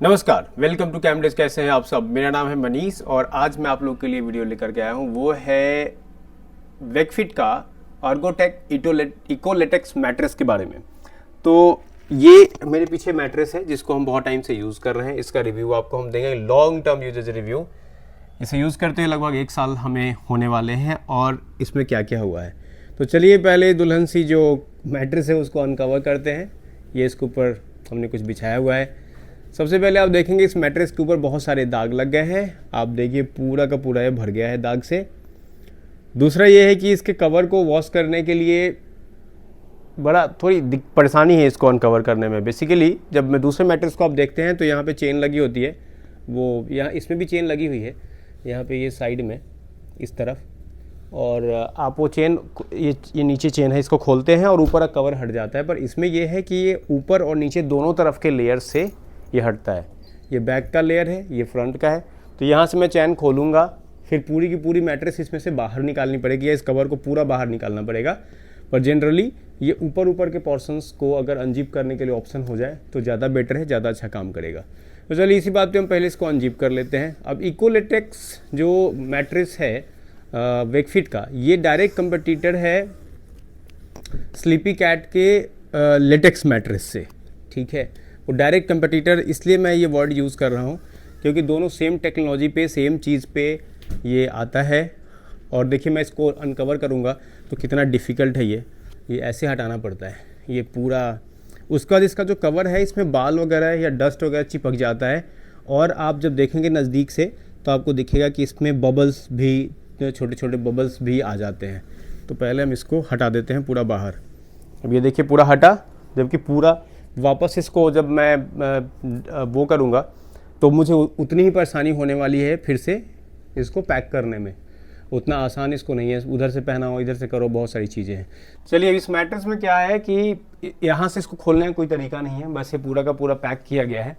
नमस्कार, welcome to कैमडेज। कैसे हैं आप सब? मेरा नाम है मनीष और आज मैं आप लोग के लिए वीडियो लेकर के आया हूँ। वो है वेकफिट का अर्गोटेक इकोलेटेक्स मैट्रेस के बारे में। तो ये मेरे पीछे मैट्रेस है जिसको हम बहुत टाइम से यूज़ कर रहे हैं। इसका रिव्यू आपको हम देंगे, लॉन्ग टर्म यूजेज रिव्यू। इसे यूज़ करते हुए लगभग 1 साल हमें होने वाले हैं और इसमें क्या क्या हुआ है। तो चलिए पहले दुल्हन सी जो मैट्रेस है उसको अनकवर करते हैं। ये इसके ऊपर हमने कुछ बिछाया हुआ है। सबसे पहले आप देखेंगे इस मैट्रेस के ऊपर बहुत सारे दाग लग गए हैं। आप देखिए पूरा का पूरा ये भर गया है दाग से। दूसरा ये है कि इसके कवर को वॉश करने के लिए बड़ा थोड़ी परेशानी है इसको अनकवर करने में। बेसिकली जब मैं दूसरे मैट्रेस को आप देखते हैं तो यहाँ पे चेन लगी होती है, वो यहाँ इसमें भी चेन लगी हुई है, यहाँ पे ये साइड में इस तरफ। और आप वो चेन ये नीचे चेन है, इसको खोलते हैं और ऊपर का कवर हट जाता है। पर इसमें ये है कि ये ऊपर और नीचे दोनों तरफ के लेयर से ये हटता है। ये बैक का लेयर है, ये फ्रंट का है। तो यहाँ से मैं चैन खोलूँगा, फिर पूरी की पूरी मैट्रेस इसमें से बाहर निकालनी पड़ेगी या इस कवर को पूरा बाहर निकालना पड़ेगा। पर जनरली ये ऊपर के पोर्शंस को अगर अनजिप करने के लिए ऑप्शन हो जाए तो ज़्यादा बेटर है, ज़्यादा अच्छा काम करेगा। तो चलिए इसी बात पे हम पहले इसको अनजिप कर लेते हैं। अब इकोलेटेक्स जो मैट्रेस है वेकफिट का, ये डायरेक्ट कंपटीटर है स्लीपी कैट के लेटेक्स मैट्रेस से। ठीक है, वो डायरेक्ट कंपटीटर, इसलिए मैं ये वर्ड यूज़ कर रहा हूँ क्योंकि दोनों सेम टेक्नोलॉजी पे, सेम चीज़ पे ये आता है। और देखिए मैं इसको अनकवर करूँगा तो कितना डिफ़िकल्ट है। ये ऐसे हटाना पड़ता है ये पूरा। उसके बाद इसका जो कवर है इसमें बाल वगैरह या डस्ट वगैरह चिपक जाता है। और आप जब देखेंगे नज़दीक से तो आपको दिखेगा कि इसमें बबल्स भी, छोटे छोटे बबल्स भी आ जाते हैं। तो पहले हम इसको हटा देते हैं पूरा बाहर। अब ये देखिए पूरा हटा, जबकि पूरा वापस इसको जब मैं वो करूँगा तो मुझे उतनी ही परेशानी होने वाली है फिर से इसको पैक करने में। उतना आसान इसको नहीं है, उधर से पहना हो, इधर से करो, बहुत सारी चीज़ें हैं। चलिए अब इस मैट्रेस में क्या है कि यहाँ से इसको खोलने का कोई तरीका नहीं है, बस ये पूरा का पूरा पैक किया गया है।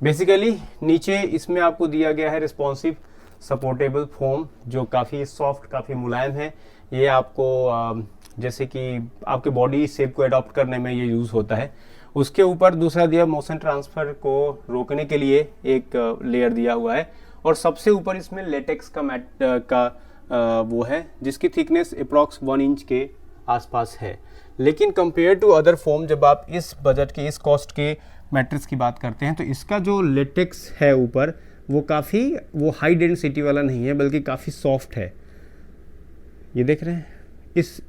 बेसिकली नीचे इसमें आपको दिया गया है रिस्पॉन्सिव सपोर्टेबल फोम, जो काफ़ी सॉफ्ट, काफ़ी मुलायम है। ये आपको जैसे कि आपके बॉडी शेप को अडॉप्ट करने में ये यूज़ होता है। उसके ऊपर दूसरा दिया मोशन ट्रांसफ़र को रोकने के लिए एक लेयर दिया हुआ है। और सबसे ऊपर इसमें लेटेक्स का वो है जिसकी थिकनेस अप्रॉक्स 1 इंच के आसपास है। लेकिन कंपेयर टू अदर फोम, जब आप इस बजट के, इस कॉस्ट के मैट्रेस की बात करते हैं तो इसका जो लेटेक्स है ऊपर वो काफ़ी हाई डेंसिटी वाला नहीं है, बल्कि काफ़ी सॉफ्ट है। ये देख रहे हैं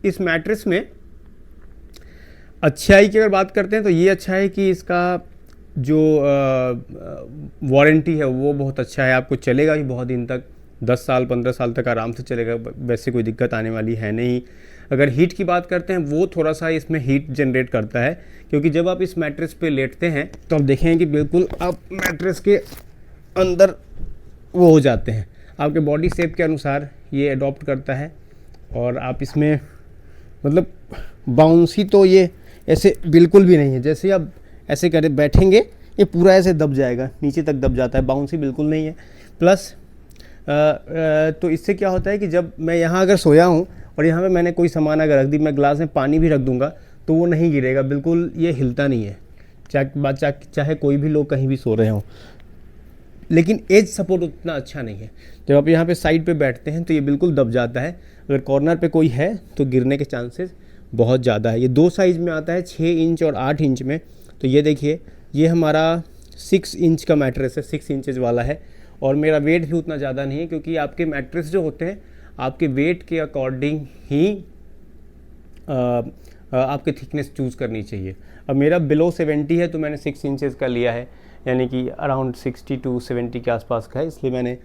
इस मैट्रेस में। अच्छाई की अगर बात करते हैं तो ये अच्छा है कि इसका जो वारंटी है वो बहुत अच्छा है, आपको चलेगा ही बहुत दिन तक, 10 साल 15 साल तक आराम से चलेगा, वैसे कोई दिक्कत आने वाली है नहीं। अगर हीट की बात करते हैं, वो थोड़ा सा इसमें हीट जनरेट करता है, क्योंकि जब आप इस मैट्रेस पे लेटते हैं तो आप देखेंगे कि बिल्कुल आप मैट्रेस के अंदर वो हो जाते हैं, आपके बॉडी शेप के अनुसार ये अडॉप्ट करता है। और आप इसमें मतलब बाउंसी तो ये ऐसे बिल्कुल भी नहीं है। जैसे आप ऐसे करे बैठेंगे ये पूरा ऐसे दब जाएगा, नीचे तक दब जाता है, बाउंसी बिल्कुल नहीं है। प्लस तो इससे क्या होता है कि जब मैं यहाँ अगर सोया हूँ और यहाँ पे मैंने कोई सामान अगर रख दी, मैं ग्लास में पानी भी रख दूँगा तो वो नहीं गिरेगा, बिल्कुल ये हिलता नहीं है, चाहे कोई भी लोग कहीं भी सो रहे हों। लेकिन एज सपोर्ट उतना अच्छा नहीं है। जब आप यहाँ पे साइड पे बैठते हैं तो ये बिल्कुल दब जाता है। अगर कॉर्नर पे कोई है तो गिरने के चांसेस बहुत ज़्यादा है। ये 2 साइज़ में आता है, 6 इंच और 8 इंच में। तो ये देखिए ये हमारा 6 इंच का मैट्रेस है, 6 इंचेस वाला है। और मेरा वेट भी उतना ज़्यादा नहीं है, क्योंकि आपके मैट्रेस जो होते हैं आपके वेट के अकॉर्डिंग ही आपके थिकनेस चूज़ करनी चाहिए। अब मेरा बिलो 70 है तो मैंने 6 इंचेस का लिया है, यानी कि अराउंड 60 टू 70 के आसपास का है, इसलिए मैंने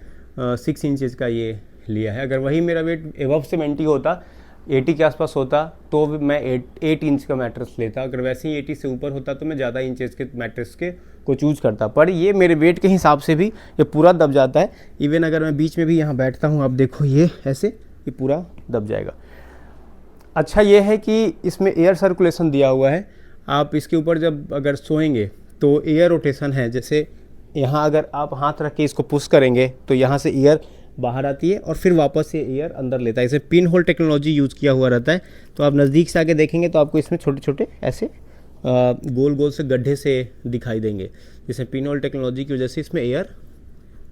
6 इंचेस का ये लिया है। अगर वही मेरा वेट एबव 70 होता, 80 के आसपास होता, तो मैं 8 इंच का मैट्रेस लेता। अगर वैसे ही 80 से ऊपर होता तो मैं ज़्यादा इंचेस के मैट्रेस के को चूज़ करता। पर ये मेरे वेट के हिसाब से भी ये पूरा दब जाता है। इवन अगर मैं बीच में भी यहाँ बैठता हूँ, आप देखो ये ऐसे, ये पूरा दब जाएगा। अच्छा ये है कि इसमें एयर सर्कुलेशन दिया हुआ है। आप इसके ऊपर जब अगर सोएंगे तो एयर रोटेशन है। जैसे यहाँ अगर आप हाथ रख के इसको पुश करेंगे तो यहाँ से एयर बाहर आती है और फिर वापस से एयर अंदर लेता है। इसे पिन होल टेक्नोलॉजी यूज़ किया हुआ रहता है। तो आप नज़दीक से आके देखेंगे तो आपको इसमें छोटे छोटे ऐसे गोल गोल से गड्ढे से दिखाई देंगे। जैसे पिनहोल टेक्नोलॉजी की वजह से इसमें एयर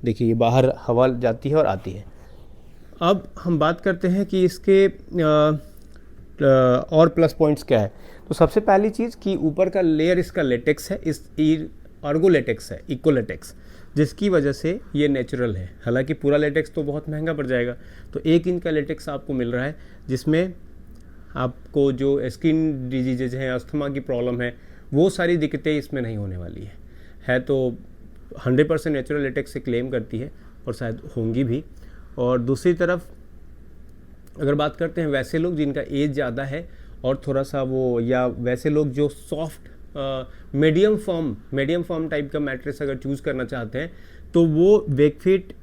देखिए ये बाहर हवा जाती है और आती है। अब हम बात करते हैं कि इसके और प्लस पॉइंट्स क्या है। तो सबसे पहली चीज़ कि ऊपर का लेयर इसका लेटेक्स है, इस अर्गो लेटेक्स है, इको लेटेक्स, जिसकी वजह से ये नेचुरल है। हालांकि पूरा लेटेक्स तो बहुत महंगा पड़ जाएगा, तो 1 इंच का लेटेक्स आपको मिल रहा है, जिसमें आपको जो स्किन डिजीजेज हैं, अस्थमा की प्रॉब्लम है, वो सारी दिक्कतें इसमें नहीं होने वाली है तो 100% नेचुरल लेटेक्स से क्लेम करती है और शायद होंगी भी। और दूसरी तरफ अगर बात करते हैं वैसे लोग जिनका एज ज़्यादा है और थोड़ा सा वो, या वैसे लोग जो सॉफ्ट मीडियम फॉर्म टाइप का मैट्रेस अगर चूज़ करना चाहते हैं, तो वो वेकफिट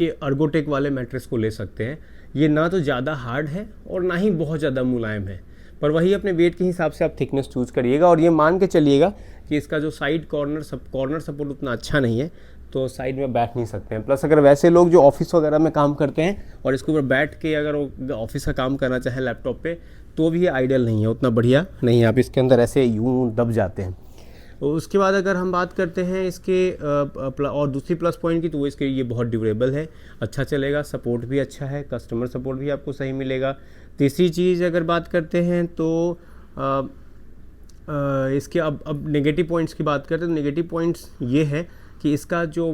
ये अर्गोटेक वाले मैट्रेस को ले सकते हैं। ये ना तो ज़्यादा हार्ड है और ना ही बहुत ज़्यादा मुलायम है, पर वही अपने वेट के हिसाब से आप थिकनेस चूज़ करिएगा। और ये मान के चलिएगा कि इसका जो साइड कॉर्नर सपोर्ट उतना अच्छा नहीं है, तो साइड में बैठ नहीं सकते हैं। प्लस अगर वैसे लोग जो ऑफिस वगैरह में काम करते हैं और इसके ऊपर बैठ के अगर वो ऑफिस का काम करना चाहें लैपटॉप पे, तो भी ये आइडियल नहीं है, उतना बढ़िया नहीं है, आप इसके अंदर ऐसे यूं दब जाते हैं। उसके बाद अगर हम बात करते हैं इसके और दूसरी प्लस पॉइंट की, तो वो इसके ये बहुत ड्यूरेबल है, अच्छा चलेगा, सपोर्ट भी अच्छा है, कस्टमर सपोर्ट भी आपको सही मिलेगा। तीसरी चीज़ अगर बात करते हैं तो इसके अब नेगेटिव पॉइंट्स की बात करते हैं, तो नेगेटिव पॉइंट्स ये है कि इसका जो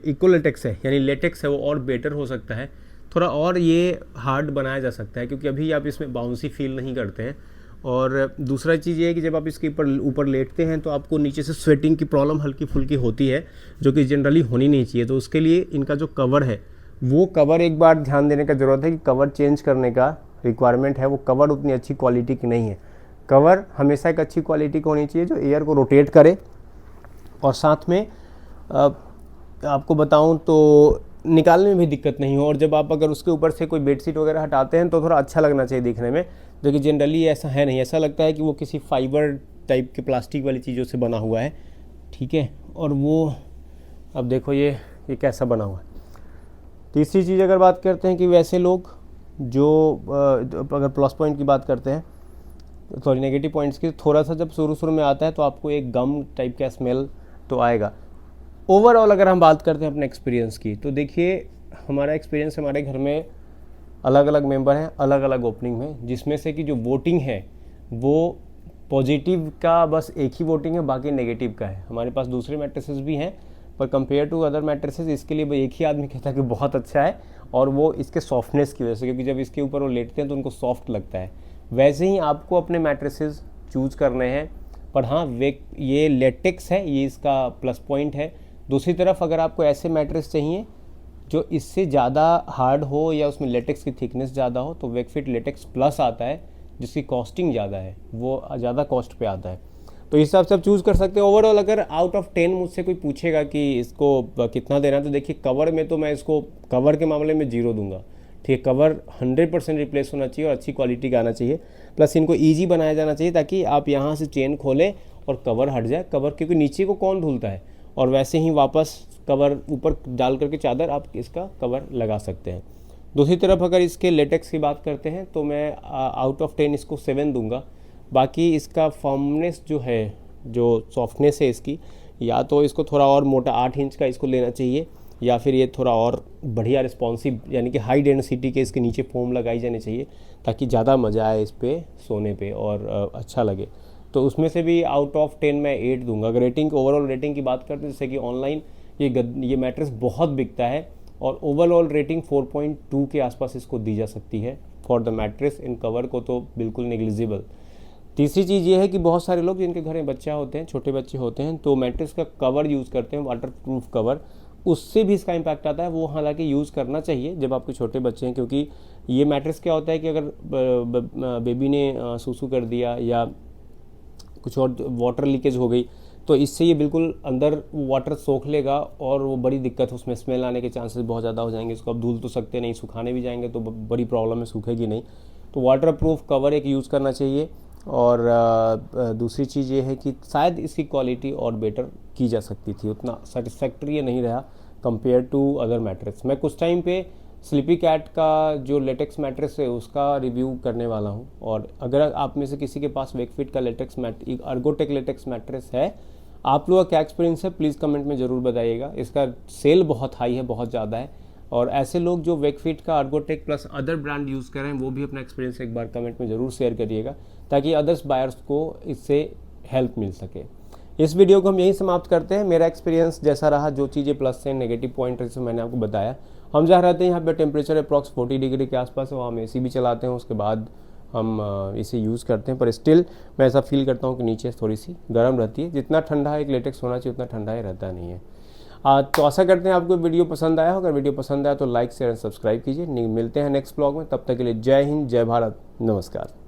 इको लेटेक्स है, यानी लेटेक्स है, वो और बेटर हो सकता है, थोड़ा और ये हार्ड बनाया जा सकता है, क्योंकि अभी आप इसमें बाउंसी फील नहीं करते हैं। और दूसरा चीज़ ये है कि जब आप इसके ऊपर लेटते हैं तो आपको नीचे से स्वेटिंग की प्रॉब्लम हल्की फुल्की होती है, जो कि जनरली होनी नहीं चाहिए। तो उसके लिए इनका जो कवर है, वो कवर एक बार ध्यान देने का ज़रूरत है कि कवर चेंज करने का रिक्वायरमेंट है। वो कवर उतनी अच्छी क्वालिटी की नहीं है। कवर हमेशा एक अच्छी क्वालिटी की होनी चाहिए जो एयर को रोटेट करे, और साथ में आपको बताऊं तो निकालने में भी दिक्कत नहीं हो। और जब आप अगर उसके ऊपर से कोई बेडशीट वगैरह हटाते हैं तो थोड़ा अच्छा लगना चाहिए दिखने में, जो कि जनरली ऐसा है नहीं। ऐसा लगता है कि वो किसी फाइबर टाइप के प्लास्टिक वाली चीज़ों से बना हुआ है, ठीक है। और वो अब देखो ये कैसा बना हुआ है। तीसरी चीज़ अगर बात करते हैं कि वैसे लोग जो अगर प्लस पॉइंट की बात करते हैं, सॉरी नेगेटिव पॉइंट्स की, थोड़ा सा जब शुरू में आता है तो आपको एक गम टाइप का स्मेल तो आएगा। ओवरऑल अगर हम बात करते हैं अपने एक्सपीरियंस की, तो देखिए हमारा एक्सपीरियंस, हमारे घर में अलग अलग मेंबर हैं, अलग अलग ओपनिंग में, जिसमें से कि जो वोटिंग है वो पॉजिटिव का बस एक ही वोटिंग है, बाकी नेगेटिव का है। हमारे पास दूसरे मैट्रेसेस भी हैं, पर कंपेयर टू अदर मैट्रेसेस इसके लिए एक ही आदमी कहता है कि बहुत अच्छा है, और वो इसके सॉफ्टनेस की वजह से, क्योंकि जब इसके ऊपर वो लेटते हैं तो उनको सॉफ्ट लगता है। वैसे ही आपको अपने मैट्रेसेस चूज़ करने हैं, पर हाँ ये लेटेक्स है, ये इसका प्लस पॉइंट है। दूसरी तरफ अगर आपको ऐसे मैट्रेस चाहिए जो इससे ज़्यादा हार्ड हो या उसमें लेटेक्स की थिकनेस ज़्यादा हो, तो वेकफिट लेटेक्स प्लस आता है, जिसकी कॉस्टिंग ज़्यादा है, वो ज़्यादा कॉस्ट पे आता है। तो इस हिसाब से आप चूज़ कर सकते हैं। ओवरऑल अगर आउट ऑफ 10 मुझसे कोई पूछेगा कि इसको कितना देना, तो देखिए कवर में तो मैं इसको कवर के मामले में 0 दूंगा, ठीक है। कवर 100% रिप्लेस होना चाहिए और अच्छी क्वालिटी का आना चाहिए। प्लस इनको ईजी बनाया जाना चाहिए, ताकि आप यहाँ से चेन खोलें और कवर हट जाए। कवर क्योंकि नीचे को कौन धुलता है, और वैसे ही वापस कवर ऊपर डाल करके चादर आप इसका कवर लगा सकते हैं। दूसरी तरफ अगर इसके लेटेक्स की बात करते हैं, तो मैं आउट ऑफ 10 इसको 7 दूंगा। बाकी इसका फर्मनेस जो है, जो सॉफ्टनेस है इसकी, या तो इसको थोड़ा और मोटा 8 इंच का इसको लेना चाहिए, या फिर ये थोड़ा और बढ़िया रिस्पॉन्सिव, यानी कि हाई डेंसिटी के इसके नीचे फोम लगाई जानी चाहिए, ताकि ज़्यादा मज़ा आए इस पर सोने पे और अच्छा लगे। तो उसमें से भी आउट ऑफ 10 मैं 8 दूंगा। अगर रेटिंग ओवरऑल रेटिंग की बात करते हैं, जैसे कि ऑनलाइन ये मैट्रेस बहुत बिकता है, और ओवरऑल रेटिंग 4.2 के आसपास इसको दी जा सकती है for the mattress. In cover को तो बिल्कुल नेग्लिजिबल। तीसरी चीज़ ये है कि बहुत सारे लोग जिनके घर में बच्चा होते हैं, छोटे बच्चे होते हैं, तो मैट्रेस का कवर यूज़ करते हैं, वाटर प्रूफ कवर, उससे भी इसका इम्पैक्ट आता है। वो हालांकि यूज़ करना चाहिए जब आपके छोटे बच्चे हैं, क्योंकि ये मैट्रेस क्या होता है कि अगर बेबी ने सूसू कर दिया या कुछ और वाटर लीकेज हो गई, तो इससे ये बिल्कुल अंदर वाटर सोख लेगा, और वो बड़ी दिक्कत, उसमें स्मेल आने के चांसेस बहुत ज़्यादा हो जाएंगे। इसको आप धुल तो सकते नहीं, सुखाने भी जाएंगे तो बड़ी प्रॉब्लम है, सूखेगी नहीं। तो वाटर प्रूफ कवर एक यूज़ करना चाहिए। और दूसरी चीज़ ये है कि शायद इसकी क्वालिटी और बेटर की जा सकती थी, उतना सेटिस्फैक्ट्री नहीं रहा कंपेयर टू अदर मैट्रेस। मैं कुछ टाइम पे स्लीपी कैट का जो लेटेक्स मैट्रेस है उसका रिव्यू करने वाला हूँ। और अगर आप में से किसी के पास वेकफिट का अर्गोटेक लेटेक्स मैट्रेस है, आप लोगों का क्या एक्सपीरियंस है प्लीज़ कमेंट में ज़रूर बताइएगा। इसका सेल बहुत हाई है, बहुत ज़्यादा है, और ऐसे लोग जो वेकफिट का अर्गोटेक प्लस अदर ब्रांड यूज़ कर रहे हैं वो भी अपना एक्सपीरियंस एक बार कमेंट में ज़रूर शेयर करिएगा, ताकि अदर्स बायर्स को इससे हेल्प मिल सके। इस वीडियो को हम यहीं समाप्त करते हैं। मेरा एक्सपीरियंस जैसा रहा, जो चीज़ें प्लस से नेगेटिव पॉइंट जैसे मैंने आपको बताया। हम जहाँ रहते हैं यहाँ पे टेम्परेचर अप्रॉक्स 40 डिग्री के आसपास है, वहाँ हम AC भी चलाते हैं, उसके बाद हम इसे यूज़ करते हैं, पर स्टिल मैं ऐसा फील करता हूँ कि नीचे थोड़ी सी गर्म रहती है। जितना ठंडा एक लेटेक्स होना चाहिए उतना ठंडा ही रहता नहीं है। तो आशा करते हैं आपको वीडियो पसंद आया हो। अगर वीडियो पसंद आया तो लाइक शेयर एंड सब्सक्राइब कीजिए। मिलते हैं नेक्स्ट ब्लॉग में, तब तक के लिए जय हिंद, जय भारत, नमस्कार।